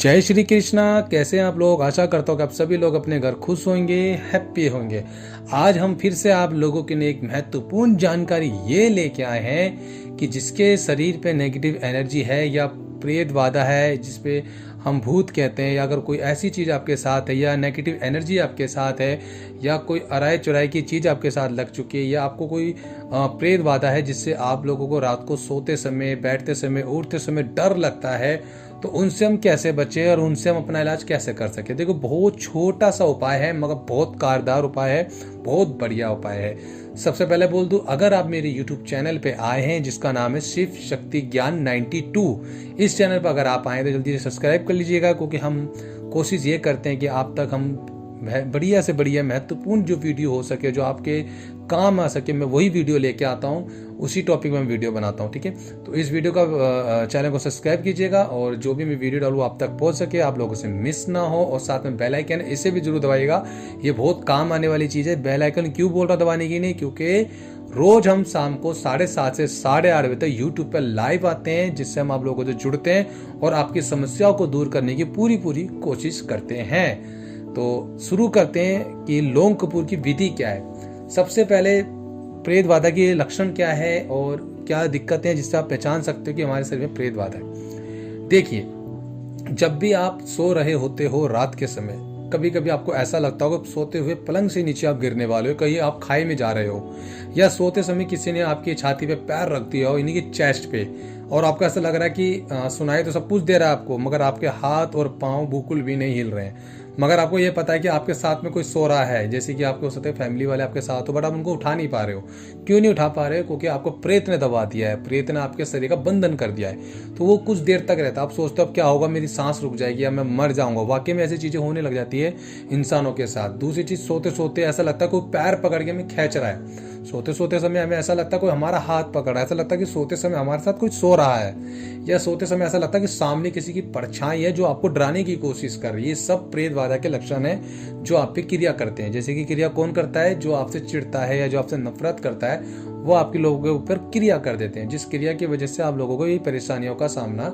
जय श्री कृष्णा। कैसे हैं आप लोग? आशा करता हूँ कि आप सभी लोग अपने घर खुश होंगे, हैप्पी होंगे। आज हम फिर से आप लोगों के लिए एक महत्वपूर्ण जानकारी ये लेके आए हैं कि जिसके शरीर पे नेगेटिव एनर्जी है या प्रेत बाधा है, जिसपे हम भूत कहते हैं, या अगर कोई ऐसी चीज़ आपके साथ है या नेगेटिव एनर्जी आपके साथ है या कोई अराय चुराई की चीज़ आपके साथ लग चुकी है या आपको कोई प्रेत बाधा है जिससे आप लोगों को रात को सोते समय, बैठते समय, उठते समय डर लगता है, तो उनसे हम कैसे बचें और उनसे हम अपना इलाज कैसे कर सकें। देखो, बहुत छोटा सा उपाय है मगर बहुत कारगर उपाय है, बहुत बढ़िया उपाय है। सबसे पहले बोल दूं, अगर आप मेरे YouTube चैनल पे आए हैं जिसका नाम है शिव शक्ति ज्ञान 92, इस चैनल पर अगर आप आए तो जल्दी से सब्सक्राइब कर लीजिएगा, क्योंकि हम कोशिश ये करते हैं कि आप तक हम बढ़िया से बढ़िया महत्वपूर्ण जो वीडियो हो सके, जो आपके काम आ सके, मैं वही वीडियो लेके आता हूँ, उसी टॉपिक में वीडियो बनाता हूँ। ठीक है, तो इस वीडियो का चैनल को सब्सक्राइब कीजिएगा और जो भी मैं वीडियो डालूँ आप तक पहुँच सके, आप लोगों से मिस ना हो। और साथ में बेल आइकन इसे भी जरूर दबाइएगा, ये बहुत काम आने वाली चीज़ है। बेल आइकन क्यों बोल रहा दबाने की नहीं, क्योंकि रोज हम शाम को 7:30 से 8:30 बजे तक यूट्यूब पर लाइव आते हैं, जिससे हम आप लोगों से जुड़ते हैं और आपकी समस्याओं को दूर करने की पूरी कोशिश करते हैं। तो शुरू करते हैं कि लोंग कपूर की विधि क्या है। सबसे पहले प्रेत बाधा के लक्षण क्या है और क्या दिक्कतें हैं जिससे आप पहचान सकते हो कि हमारे शरीर में प्रेत बाधा है। देखिए, जब भी आप सो रहे होते हो रात के समय, कभी कभी आपको ऐसा लगता होगा सोते हुए पलंग से नीचे आप गिरने वाले हो, कहीं आप खाई में जा रहे हो, या सोते समय किसी ने आपकी छाती पे पैर रख दिया हो, यानी कि चेस्ट पे, और आपको ऐसा लग रहा है कि सुनाई तो सब कुछ दे रहा है आपको, मगर आपके हाथ और पांव बिल्कुल भी नहीं हिल रहे हैं। मगर आपको ये पता है कि आपके साथ में कोई सो रहा है, जैसे कि आपके हो सकते हैं फैमिली वाले आपके साथ हो, बट आप उनको उठा नहीं पा रहे हो। क्यों नहीं उठा पा रहे हो? क्योंकि आपको प्रेत ने दबा दिया है, प्रेत ने आपके शरीर का बंधन कर दिया है। तो वो कुछ देर तक रहता है, आप सोचते हो अब क्या होगा, मेरी सांस रुक जाएगी या मैं मर जाऊंगा। वाकई में ऐसी चीजें होने लग जाती है इंसानों के साथ। दूसरी चीज, सोते सोते ऐसा लगता है कोई पैर पकड़ के हमें खींच रहा है। सोते सोते समय हमें ऐसा लगता है कोई हमारा हाथ पकड़ रहा है, ऐसा लगता है कि सोते समय हमारे साथ कोई सो रहा है, या सोते समय ऐसा लगता है कि सामने किसी की परछाई है जो आपको डराने की कोशिश कर रही है। ये सब प्रेत बाधा के लक्षण है जो आप पे क्रिया करते हैं। जैसे कि क्रिया कौन करता है? जो आपसे चिढ़ता है या जो आपसे नफरत करता है, वो आपके लोगों के ऊपर क्रिया कर देते हैं, जिस क्रिया की वजह से आप लोगों को ये परेशानियों का सामना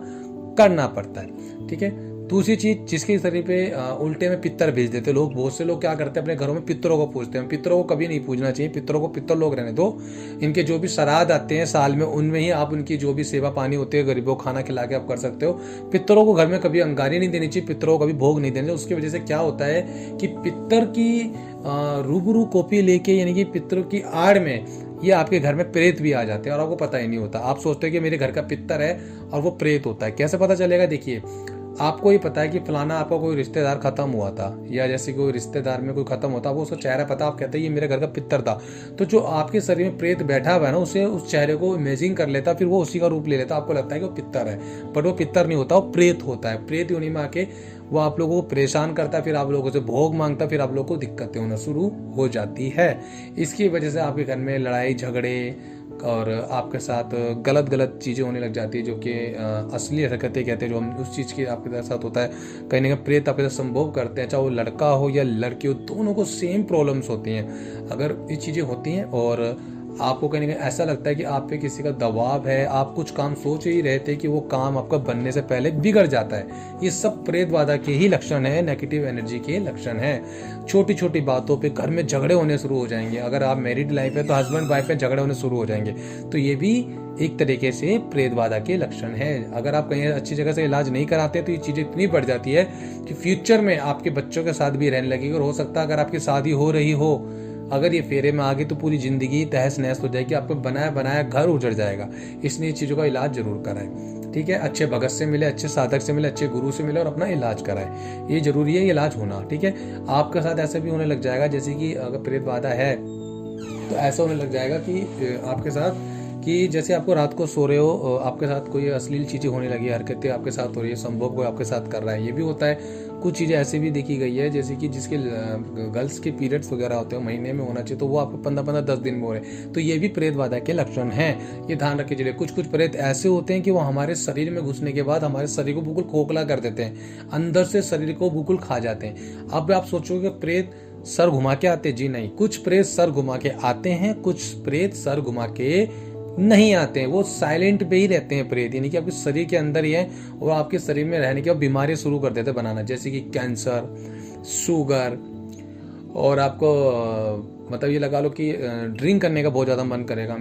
करना पड़ता है। ठीक है, दूसरी चीज, जिसके शरीर पे उल्टे में पित्तर भेज देते लोग। बहुत से लोग क्या करते हैं, अपने घरों में पितरों को पूजते हैं। पितरों को कभी नहीं पूजना चाहिए, पितरों को पितर लोग रहने दो। इनके जो भी श्राद्ध आते हैं साल में, उनमें ही आप उनकी जो भी सेवा पानी होती है, गरीबों को खाना खिला के आप कर सकते हो। पितरों को घर में कभी अंगारी नहीं देनी चाहिए, पितरों को कभी भोग नहीं देने। उसकी वजह से क्या होता है कि पितर की रूबरू कॉपी लेके, यानी कि पितरों की आड़ में ये आपके घर में प्रेत भी आ जाते हैं और आपको पता ही नहीं होता। आप सोचते हो कि मेरे घर का पितर है और वो प्रेत होता है। कैसे पता चलेगा? देखिए, आपको ये पता है कि फलाना आपका कोई रिश्तेदार खत्म हुआ था, या जैसे कोई रिश्तेदार में कोई खत्म होता, वो उसका चेहरा पता, आप कहते हैं ये मेरे घर का पितर था। तो जो आपके शरीर में प्रेत बैठा हुआ है ना, उसे उस चेहरे को इमेजिंग कर लेता, फिर वो उसी का रूप ले लेता। आपको लगता है कि वो पितर है, बट वो पितर नहीं होता, वो प्रेत होता है। प्रेत योनि में आके वो आप लोगों को परेशान करता है, फिर आप लोगों से भोग मांगता, फिर आप लोगों को दिक्कतें होना शुरू हो जाती है। इसकी वजह से आपके घर में लड़ाई झगड़े और आपके साथ गलत गलत चीज़ें होने लग जाती है, जो कि असली हरकतें कहते हैं, जो हम उस चीज़ की आपके साथ होता है। कहीं ना कहीं प्रेत आपके साथ संभोग करते हैं, चाहे वो लड़का हो या लड़की हो, दोनों को सेम प्रॉब्लम्स होती हैं। अगर ये चीज़ें होती हैं और आपको कहीं ना कहीं ऐसा लगता है कि आप पे किसी का दबाव है, आप कुछ काम सोच ही रहे थे कि वो काम आपका बनने से पहले बिगड़ जाता है, ये सब प्रेत बाधा के ही लक्षण है, नेगेटिव एनर्जी के लक्षण है। छोटी छोटी बातों पे घर में झगड़े होने शुरू हो जाएंगे। अगर आप मैरिड लाइफ है तो हस्बैंड वाइफ में झगड़े होने शुरू हो जाएंगे, तो ये भी एक तरीके से प्रेत बाधा के लक्षण है। अगर आप कहीं अच्छी जगह से इलाज नहीं कराते तो ये चीज़ें इतनी बढ़ जाती है कि फ्यूचर में आपके बच्चों के साथ भी रहने लगेगी। और हो सकता है अगर आपकी शादी हो रही हो, अगर ये फेरे में आ गई तो पूरी जिंदगी तहस नहस हो जाएगी, आपको बनाया बनाया घर उजड़ जाएगा। इसलिए चीज़ों का इलाज जरूर कराएं। ठीक है, अच्छे भगत से मिले, अच्छे साधक से मिले, अच्छे गुरु से मिले और अपना इलाज कराएं। ये जरूरी है, ये इलाज होना। ठीक है, आपके साथ ऐसा भी होने लग जाएगा, जैसे कि अगर प्रेत बाधा है तो ऐसा होने लग जाएगा कि आपके साथ कि जैसे आपको रात को सो रहे हो, आपके साथ कोई अश्लील चीज़ें होने लगी, हरकतें आपके साथ हो रही है, संभोग कोई आपके साथ कर रहा है, ये भी होता है। कुछ चीज़ें ऐसी भी देखी गई है, जैसे कि जिसके गर्ल्स के पीरियड्स वगैरह होते हैं महीने में होना चाहिए, तो वो आपको 15-15 10 दिन में हो रहे हैं, तो ये भी प्रेत बाधा के लक्षण हैं। ये ध्यान रखे चलिए। कुछ कुछ प्रेत ऐसे होते हैं कि वो हमारे शरीर में घुसने के बाद हमारे शरीर को बिल्कुल खोखला कर देते हैं, अंदर से शरीर को बिल्कुल खा जाते हैं। अब आप सोचोगे प्रेत सर घुमा के आते? जी नहीं, कुछ प्रेत सर घुमा के आते हैं, कुछ प्रेत सर घुमा के नहीं आते हैं, वो साइलेंट पे ही रहते हैं प्रेत, यानी कि आपके शरीर के अंदर ही है और आपके शरीर में रहने के बाद बीमारियां शुरू कर देते हैं बनाना, जैसे कि कैंसर, शुगर, और आपको मतलब ये लगा लो कि ड्रिंक करने का बहुत ज़्यादा मन करेगा,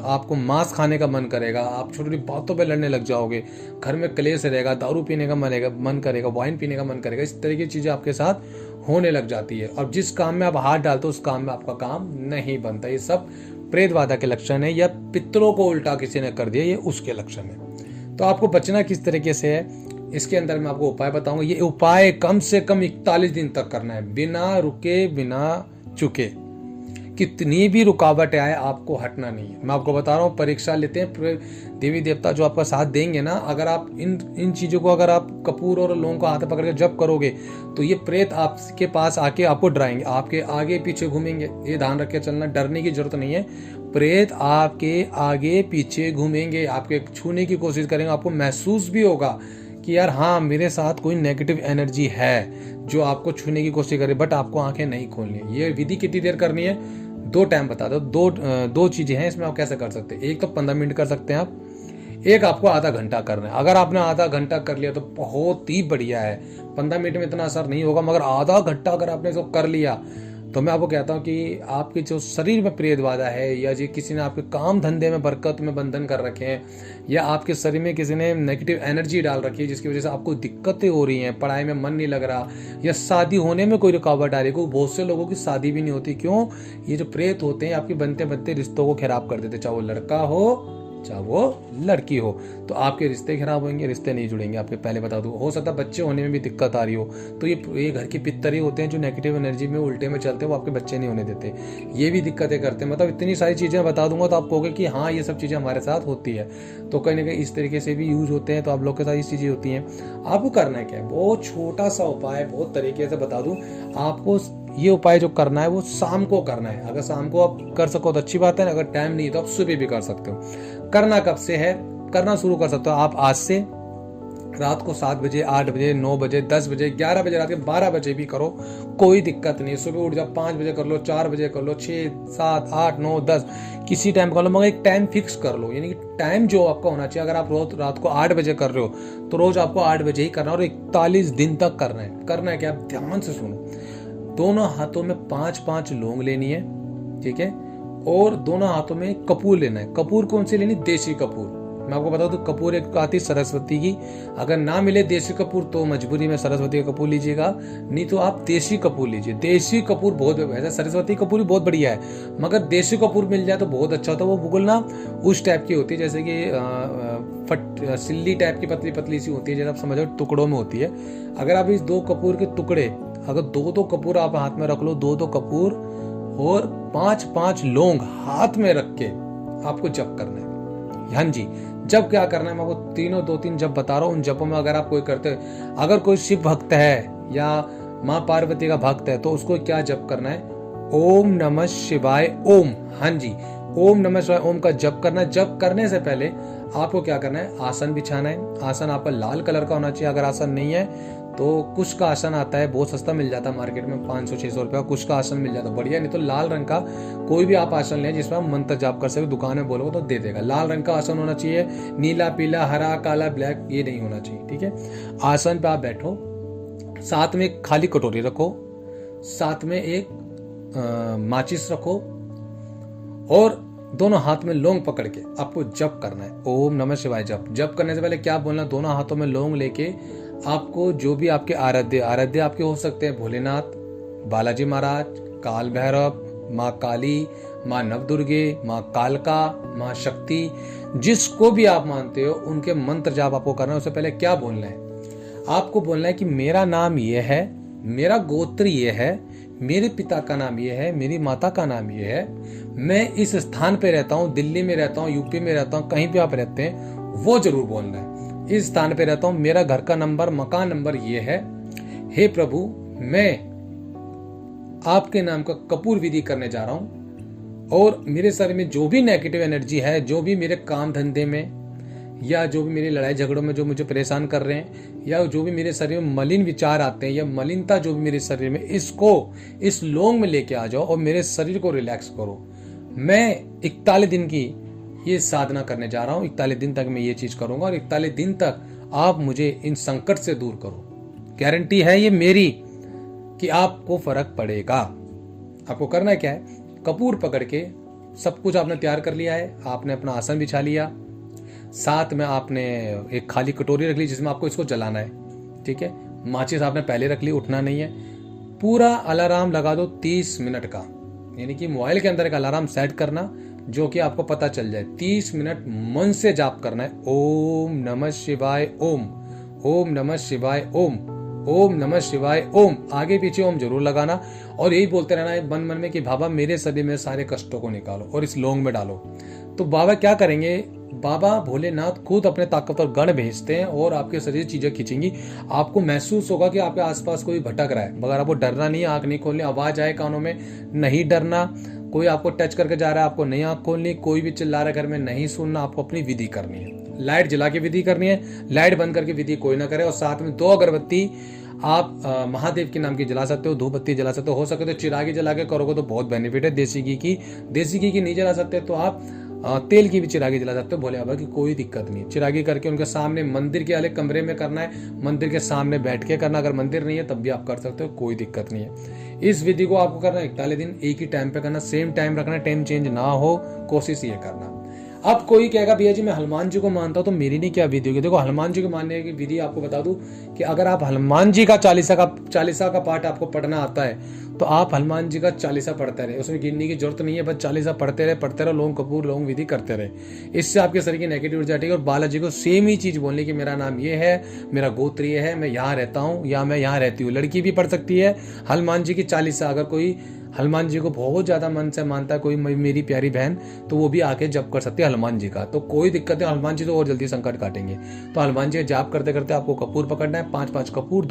आपको मांस खाने का मन करेगा, आप छोटी छोटी बातों पे लड़ने लग जाओगे, घर में कलेश रहेगा, दारू पीने का मन करेगा, वाइन पीने का मन करेगा, इस तरह की चीज़ें आपके साथ होने लग जाती है। और जिस काम में आप हाथ डालते हो उस काम में आपका काम नहीं बनता। ये सब प्रेत बाधा के लक्षण है, या पितरों को उल्टा किसी ने कर दिया, ये उसके लक्षण है। तो आपको बचना किस तरीके से है, इसके अंदर मैं आपको उपाय बताऊंगा। ये उपाय कम से कम 41 दिन तक करना है, बिना रुके बिना चुके। कितनी भी रुकावट आए आपको हटना नहीं है। मैं आपको बता रहा हूँ, परीक्षा लेते हैं देवी देवता जो आपका साथ देंगे ना, अगर आप इन चीज़ों को, अगर आप कपूर और लौंग को हाथ पकड़ के जब करोगे तो ये प्रेत आपके पास आके आपको डराएंगे, आपके आगे पीछे घूमेंगे। ये ध्यान रख के चलना, डरने की जरूरत नहीं है। प्रेत आपके आगे पीछे घूमेंगे, आपके छूने की कोशिश करेंगे, आपको महसूस भी होगा कि यार हाँ मेरे साथ कोई नेगेटिव एनर्जी है जो आपको छूने की कोशिश करे, बट आपको आंखें नहीं खोलनी है। ये विधि कितनी देर करनी है, 2 टाइम बता दो। दो चीजें हैं इसमें, आप कैसे कर सकते हैं। एक तो 15 मिनट कर सकते हैं आप, एक आपको आधा घंटा करना है। अगर आपने आधा घंटा कर लिया तो बहुत ही बढ़िया है। 15 मिनट में इतना असर नहीं होगा, मगर आधा घंटा अगर आपने इसको कर लिया तो मैं आपको कहता हूँ कि आपके जो शरीर में प्रेत बाधा है, या जो किसी ने आपके काम धंधे में बरकत में बंधन कर रखे हैं, या आपके शरीर में किसी ने नेगेटिव एनर्जी डाल रखी है जिसकी वजह से आपको दिक्कतें हो रही हैं, पढ़ाई में मन नहीं लग रहा, या शादी होने में कोई रुकावट आ रही है। बहुत से लोगों की शादी भी नहीं होती, क्यों? ये जो प्रेत होते हैं आपके बनते बनते रिश्तों को खराब कर देते, चाहे वो लड़का हो चाहे वो लड़की हो। तो आपके रिश्ते खराब होंगे, रिश्ते नहीं जुड़ेंगे आपके। पहले बता दूं, हो सकता है बच्चे होने में भी दिक्कत आ रही हो, तो ये घर के पितर ही होते हैं जो नेगेटिव एनर्जी में उल्टे में चलते हैं, वो आपके बच्चे नहीं होने देते, ये भी दिक्कतें करते हैं। मतलब इतनी सारी चीज़ें बता दूंगा तो आप कहोगे कि हाँ ये सब चीज़ें हमारे साथ होती है। तो कहीं ना कहीं इस तरीके से भी यूज होते हैं, तो आप लोग के साथ इस चीज़ें होती हैं। आपको करना है क्या है, बहुत छोटा सा उपाय, बहुत तरीके से बता दूं आपको। ये उपाय जो करना है वो शाम को करना है। अगर शाम को आप कर सको तो अच्छी बात है, अगर टाइम नहीं तो आप सुबह भी कर सकते हो। करना कब से है, करना शुरू कर सकते हो आप आज से। रात को 7 बजे, 8 बजे, 9 बजे, 10 बजे, 11 बजे, रात के 12 बजे भी करो, कोई दिक्कत नहीं। सुबह उठ जाओ, 5 बजे कर लो, 4 बजे कर लो, 6, 7, 8, 9, 10, किसी टाइम कर लो, मगर एक टाइम फिक्स कर लो। यानी कि टाइम जो आपका होना चाहिए, अगर आप रोज रात को 8 बजे कर रहे हो तो रोज आपको 8 बजे ही करना है, और 41 दिन तक करना है। करना है क्या, आप ध्यान से सुनो। दोनों हाथों में 5-5 लौंग लेनी है, ठीक है, और दोनों हाथों में कपूर लेना है। कपूर कौन सी लेनी, देसी कपूर। मैं आपको बता दूं, कपूर एक आती सरस्वती की, अगर ना मिले देसी कपूर तो मजबूरी में सरस्वती का कपूर लीजिएगा, नहीं तो आप देसी कपूर लीजिए। देसी कपूर बहुत, वैसे सरस्वती कपूर भी बहुत बढ़िया है, मगर देसी कपूर मिल जाए तो बहुत अच्छा होता है। वो बिल्कुल ना उस टाइप की होती है जैसे कि सिल्ली टाइप की पतली पतली सी होती है, जैसे आप समझो टुकड़ों में होती है। अगर आप इस 2 कपूर के टुकड़े, अगर 2-2 कपूर आप हाथ में रख लो, 2-2 कपूर और 5-5 लौंग हाथ में रख के आपको जप करना है। हाँ जी, जब क्या करना है मैं आपको 2-3 जप बता रहा हूँ। उन जपों में अगर आप कोई करते, अगर कोई शिव भक्त है या माँ पार्वती का भक्त है तो उसको क्या जप करना है, ओम नमः शिवाय ओम। हाँ जी, ओम नमः शिवाय ओम का जप करना है। जप करने से पहले आपको क्या करना है, आसन बिछाना है। आसन आपका लाल कलर का होना चाहिए। अगर आसन नहीं है तो कुश का आसन आता है, बहुत सस्ता मिल जाता है मार्केट में, 500-600 रुपये का कुश का आसन मिल जाता है, बढ़िया। नहीं तो लाल रंग का कोई भी आप आसन लें जिसमें आप मंत्र जाप कर सके, दुकान में बोलोगे तो दे देगा। लाल रंग का आसन होना चाहिए, नीला, पीला, हरा, काला, ब्लैक ये नहीं होना चाहिए, ठीक है। आसन पे आप बैठो, साथ में एक खाली कटोरी रखो, साथ में एक माचिस रखो, और दोनों हाथ में लौंग पकड़ के आपको जप करना है, ओम नमः शिवाय जप। जप करने से पहले क्या बोलना, दोनों हाथों में लौंग लेके आपको जो भी आपके आराध्य आपके हो सकते हैं, भोलेनाथ, बालाजी महाराज, काल भैरव, माँ काली, माँ नवदुर्गे, माँ कालका, माँ शक्ति, जिसको भी आप मानते हो उनके मंत्र जाप आपको करना है। उससे पहले क्या बोलना है, आपको बोलना है कि मेरा नाम ये है, मेरा गोत्र ये है, मेरे पिता का नाम ये है, मेरी माता का नाम ये है, मैं इस स्थान पे रहता हूँ, दिल्ली में रहता हूँ, यूपी में रहता हूँ, कहीं भी आप रहते हैं वो जरूर बोलना है। इस स्थान पे रहता हूँ, मेरा घर का नंबर, मकान नंबर ये है। हे प्रभु, मैं आपके नाम का कपूर विधि करने जा रहा हूँ, और मेरे शरीर में जो भी नेगेटिव एनर्जी है, जो भी मेरे काम धंधे में या जो भी मेरी लड़ाई झगड़ों में जो मुझे परेशान कर रहे हैं, या जो भी मेरे शरीर में मलिन विचार आते हैं या मलिनता जो भी मेरे शरीर में, इसको इस लौंग में लेके आ जाओ और मेरे शरीर को रिलैक्स करो। मैं 41 दिन की ये साधना करने जा रहा हूँ। 41 दिन तक मैं ये चीज करूंगा और 41 दिन तक आप मुझे इन संकट से दूर करो। गारंटी है ये मेरी कि आपको फर्क पड़ेगा। आपको करना क्या है, कपूर पकड़ के सब कुछ आपने तैयार कर लिया है, आपने अपना आसन बिछा लिया, साथ में आपने एक खाली कटोरी रख ली जिसमें आपको इसको जलाना है, ठीक है। माचिस आपने पहले रख ली, उठना नहीं है। पूरा अलार्म लगा दो 30 मिनट का, यानी कि मोबाइल के अंदर एक अलार्म सेट करना जो कि आपको पता चल जाए। 30 मिनट मन से जाप करना है, ओम नमः शिवाय ओम, ओम नमः शिवाय ओम, ओम नमः शिवाय ओम। आगे पीछे ओम जरूर लगाना और यही बोलते रहना है मन मन में कि बाबा मेरे शरीर में सारे कष्टों को निकालो और इस लौंग में डालो। तो बाबा क्या करेंगे, बाबा भोलेनाथ खुद अपने ताकतवर गण भेजते हैं और आपके शरीर चीजें खींचेंगी। आपको महसूस होगा कि आपके आसपास कोई भटक रहा है, मगर आपको डरना नहीं है, आंख नहीं खोलनी, आवाज आए कानों में नहीं डरना, कोई आपको टच करके जा रहा है आपको नहीं आंख खोलनी, कोई भी चिल्ला रहा है घर में नहीं सुनना, आपको अपनी विधि करनी है। लाइट जला के विधि करनी है, लाइट बंद करके विधि कोई ना करे। और साथ में 2 अगरबत्ती आप महादेव के नाम की जला सकते हो, धूप बत्ती जला सकते हो सके तो चिरागी जला के करोगे तो बहुत बेनिफिट है। देसी घी की नहीं जला सकते तो आप तेल की भी चिरागी जला सकते हो, भोले बाबा की कोई दिक्कत नहीं। चिरागी करके उनके सामने मंदिर के अलग कमरे में करना है, मंदिर के सामने बैठ के करना। अगर मंदिर नहीं है तब भी आप कर सकते हो, कोई दिक्कत नहीं है। इस विधि को आपको करना 41 दिन एक ही टाइम पे करना, सेम टाइम रखना, टाइम चेंज ना हो, कोशिश ये करना। अब कोई कहेगा भैया जी मैं हनुमान जी को मानता हूं तो मेरी नहीं क्या विधि होगी। देखो हनुमान जी को मानने की विधि आपको बता दूं कि अगर आप हनुमान जी का चालीसा का पाठ आपको पढ़ना आता है तो आप हनुमान जी का चालीसा पढ़ते रहे, उसमें गिनने की जरूरत नहीं है, बस चालीसा पढ़ते रहे, लोंग कपूर लोंग विधि करते रहे। इससे आपके शरीर की नेगेटिव ऊर्जा हटेगी। और बालाजी को सेम ही चीज बोलने की मेरा नाम ये है, मेरा गोत्र ये है, मैं यहाँ रहता हूँ या मैं यहाँ रहती हूँ। लड़की भी पढ़ सकती है हनुमान जी की चालीसा। अगर कोई हनुमान जी को बहुत ज्यादा मन से मानता है, कोई मेरी प्यारी बहन, तो वो भी आके जप कर सकती है हनुमान जी का, तो कोई दिक्कत है। हनुमान जी तो और जल्दी संकट काटेंगे। तो हनुमान जी जाप करते करते आपको कपूर पकड़ना है, 5-5 कपूर,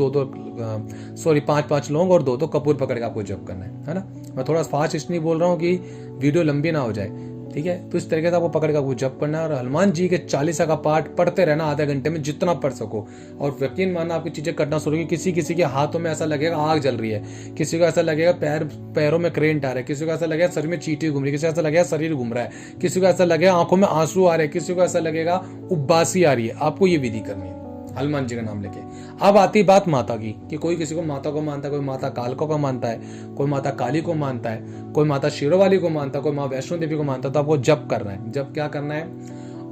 5-5 लौंग और 2-2 कपूर पकड़ के आपको जप करना है ना। मैं थोड़ा फास्ट इसलिए बोल रहा हूँ कि वीडियो लंबी ना हो जाए, ठीक है। तो इस तरीके से आपको पकड़ के आपको जप करना है और हनुमान जी के चालीसा का पाठ पढ़ते रहना आधे घंटे में जितना पढ़ सको। और यकीन मानना आपकी चीजें कटना शुरू होगी। किसी के हाथों में ऐसा लगेगा आग जल रही है, किसी को ऐसा लगेगा पैरों में करेंट आ रहा है, किसी को ऐसा लगेगा शरीर में चींटी घूम रही है, किसी को ऐसा लगेगा शरीर घूम रहा है, किसी को ऐसा लगेगा आंखों में आंसू आ रहे हैं, किसी को ऐसा लगेगा उबासी आ रही है। आपको ये विधि करनी है हनुमान जी का नाम लेके। अब आती बात माता की कि कोई किसी को माता को मानता है, कोई माता कालका को मानता है, कोई माता काली को मानता है, कोई माता शेरोवाली को मानता है, कोई माँ वैष्णो देवी को मानता है। तो आपको जप करना है। जप क्या करना है,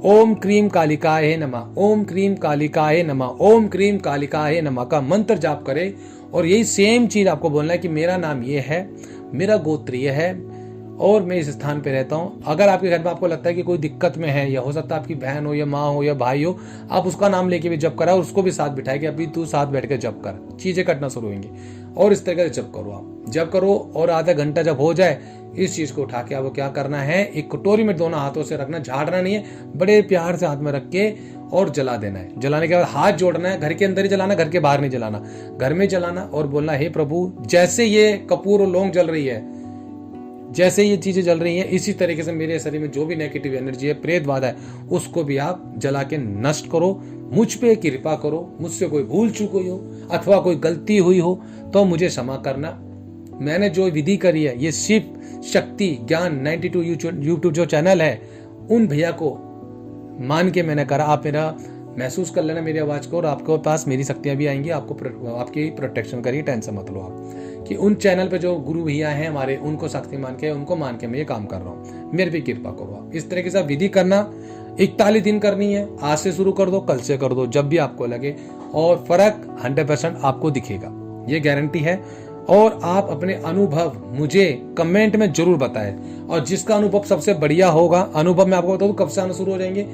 ओम क्रीम कालिकाय नमः, ओम क्रीम कालिकाय नमः, ओम क्रीम कालिकाय नमः का मंत्र जाप करे। और यही सेम चीज आपको बोलना है कि मेरा नाम ये है, मेरा गोत्र ये है और मैं इस स्थान पे रहता हूँ। अगर आपके घर में आपको लगता है कि कोई दिक्कत में है, या हो सकता है आपकी बहन हो या माँ हो या भाई हो, आप उसका नाम लेके भी जप करा और उसको भी साथ बिठाए कि अभी तू साथ बैठ के जप कर, चीजें कटना शुरू होंगी। और इस तरीके से जप करो, आप जप करो और आधा घंटा जब हो जाए इस चीज को उठा के आपको क्या करना है, एक कटोरी में दोनों हाथों से रखना, झाड़ना नहीं है, बड़े प्यार से हाथ में रख के और जला देना है। जलाने के बाद हाथ जोड़ना है, घर के अंदर ही जलाना, घर के बाहर नहीं जलाना, घर में जलाना और बोलना हे प्रभु जैसे ये कपूर और लौंग जल रही है, जैसे ये चीजें जल रही हैं, इसी तरीके से मेरे शरीर में जो भी नेगेटिव एनर्जी है, प्रेत बाधा है, उसको भी आप जला के नष्ट करो। मुझ पे कृपा करो, मुझसे कोई भूल चूक हुई हो अथवा कोई गलती हुई हो तो मुझे क्षमा करना। मैंने जो विधि करी है ये शिव शक्ति ज्ञान 92 यूट्यूब जो चैनल है उन भैया को मान के मैंने करा। आप मेरा महसूस कर लेना मेरी आवाज को और आपके पास मेरी शक्तियां भी आएंगी, आपकी प्रोटेक्शन करिए, टेंशन मत लो आप कि उन चैनल पे जो गुरु भैया हैं हमारे, उनको शक्ति मान के मैं ये काम कर रहा हूँ, मेरे भी कृपा करो आप। इस तरीके से विधि करना 41 दिन करनी है। आज से शुरू कर दो, कल से कर दो, जब भी आपको लगे, और फर्क 100% आपको दिखेगा, ये गारंटी है। और आप अपने अनुभव मुझे कमेंट में जरूर बताएं, और जिसका अनुभव सबसे बढ़िया होगा, अनुभव मैं आपको बताऊं कब से आना शुरू हो जाएंगे।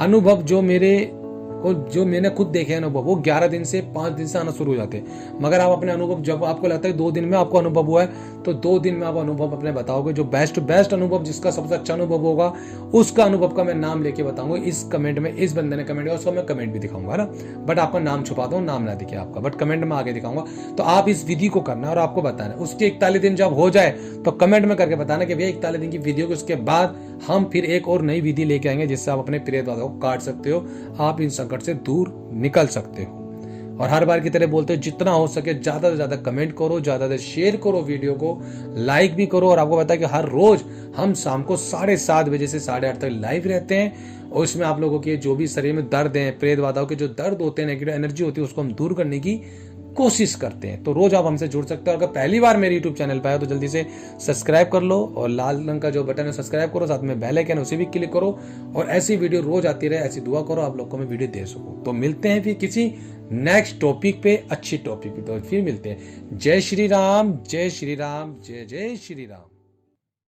अनुभव जो मैंने खुद देखे अनुभव, वो 11 दिन से 5 दिन से आना शुरू हो जाते हैं। मगर आप अपने अनुभव, जब आपको लगता है 2 दिन में आपको अनुभव हुआ है तो 2 दिन में आप अनुभव अपने बताओगे। जो बेस्ट अनुभव, जिसका सबसे अच्छा अनुभव होगा, उसका अनुभव का मैं नाम लेके बताऊंगा। इस कमेंट में इस बंदे ने कमेंट किया, उसका मैं कमेंट भी दिखाऊंगा ना, बट आपका नाम छुपाता हूँ, नाम ना दिखे आपका, बट कमेंट में आगे दिखाऊंगा। तो आप इस विधि को करना और आपको बताना। उसके 41 दिन जब हो जाए तो कमेंट में करके बताना कि भैया 41 दिन की वीडियो के उसके बाद हम फिर एक और नई विधि लेके आएंगे जिससे आप अपने प्रेत बाधा को काट सकते हो, आप इन संकट से दूर निकल सकते हो। और हर बार की तरह बोलते हैं जितना हो सके ज़्यादा से ज़्यादा कमेंट करो, ज़्यादा से शेयर करो, वीडियो को लाइक भी करो। और आपको पता है कि हर रोज़ हम शाम को 7:30 बजे से 8:30 तक लाइव रहते हैं और इसमें आप लोगों के जो भी शरीर में दर्द हैं, प्रेत बाधाओं के जो दर्द होते हैं, नेगेटिव एनर्जी होती है, उसको हम दूर करने की कोशिश करते हैं। तो रोज आप हमसे जुड़ सकते हो। अगर पहली बार मेरे यूट्यूब चैनल पर आए तो जल्दी से सब्सक्राइब कर लो और लाल रंग का जो बटन है सब्सक्राइब करो, साथ में बेल आइकन उसे भी क्लिक करो और ऐसी वीडियो रोज आती रहे, ऐसी दुआ करो आप लोग को मैं वीडियो दे सकूं। तो मिलते हैं फिर किसी नेक्स्ट टॉपिक पे, अच्छी टॉपिक पे, तो फिर मिलते हैं। जय श्री राम, जय श्री राम, जय जय श्री राम।